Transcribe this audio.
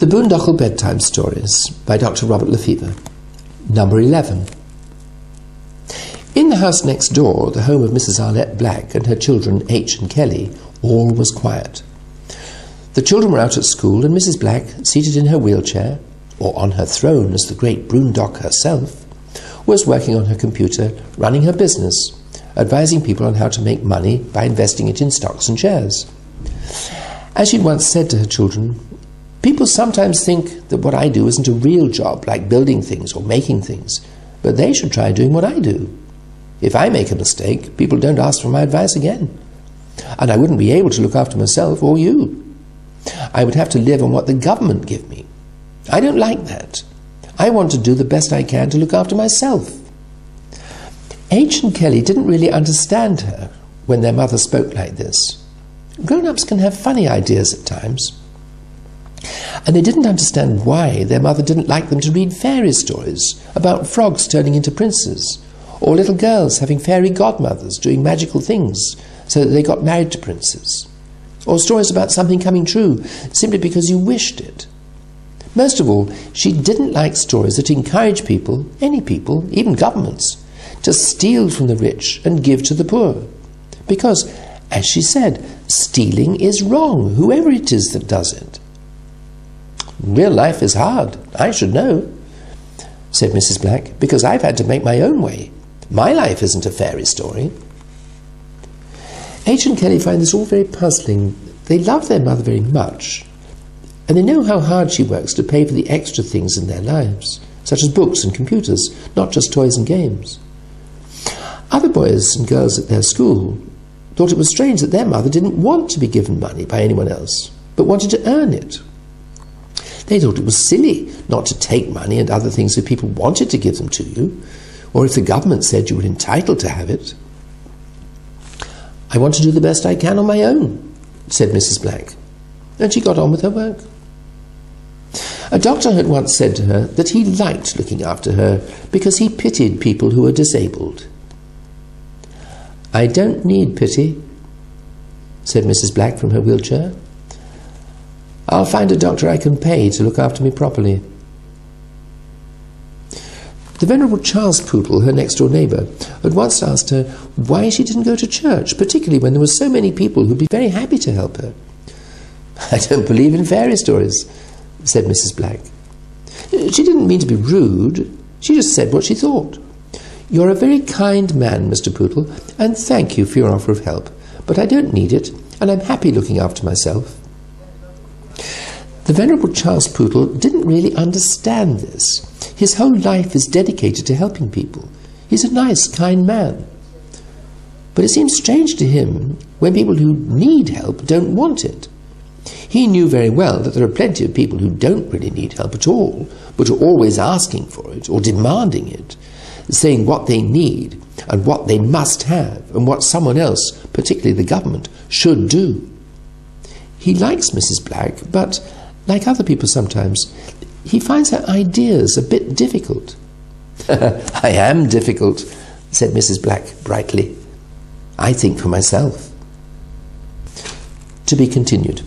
The Boondokl Bedtime Stories by Dr. Robert Lefevre. Number 11. In the house next door, the home of Mrs. Arlette Black and her children H and Kelly, all was quiet. The children were out at school, and Mrs. Black, seated in her wheelchair, or on her throne as the great Boondokl herself, was working on her computer, running her business, advising people on how to make money by investing it in stocks and shares. As she'd once said to her children, "People sometimes think that what I do isn't a real job, like building things or making things, but they should try doing what I do. If I make a mistake, people don't ask for my advice again. And I wouldn't be able to look after myself or you. I would have to live on what the government give me. I don't like that. I want to do the best I can to look after myself." H and Kelly didn't really understand her when their mother spoke like this. Grown-ups can have funny ideas at times. And they didn't understand why their mother didn't like them to read fairy stories about frogs turning into princes, or little girls having fairy godmothers doing magical things so that they got married to princes, or stories about something coming true simply because you wished it. Most of all, she didn't like stories that encourage people, any people, even governments, to steal from the rich and give to the poor. Because, as she said, stealing is wrong, whoever it is that does it. "Real life is hard, I should know," said Mrs. Black, "because I've had to make my own way. My life isn't a fairy story." H and Kelly find this all very puzzling. They love their mother very much, and they know how hard she works to pay for the extra things in their lives, such as books and computers, not just toys and games. Other boys and girls at their school thought it was strange that their mother didn't want to be given money by anyone else, but wanted to earn it. They thought it was silly not to take money and other things if people wanted to give them to you, or if the government said you were entitled to have it. "I want to do the best I can on my own," said Mrs. Black, and she got on with her work. A doctor had once said to her that he liked looking after her because he pitied people who were disabled. "I don't need pity," said Mrs. Black from her wheelchair. "I'll find a doctor I can pay to look after me properly." The Venerable Charles Poodle, her next-door neighbour, had once asked her why she didn't go to church, particularly when there were so many people who'd be very happy to help her. "I don't believe in fairy stories," said Mrs. Black. She didn't mean to be rude. She just said what she thought. "You're a very kind man, Mr. Poodle, and thank you for your offer of help, but I don't need it, and I'm happy looking after myself." The Venerable Charles Poodle didn't really understand this. His whole life is dedicated to helping people. He's a nice, kind man. But it seems strange to him when people who need help don't want it. He knew very well that there are plenty of people who don't really need help at all, but are always asking for it or demanding it, saying what they need and what they must have and what someone else, particularly the government, should do. He likes Mrs. Black, but, like other people sometimes, he finds her ideas a bit difficult. "I am difficult," said Mrs. Black brightly. "I think for myself." To be continued.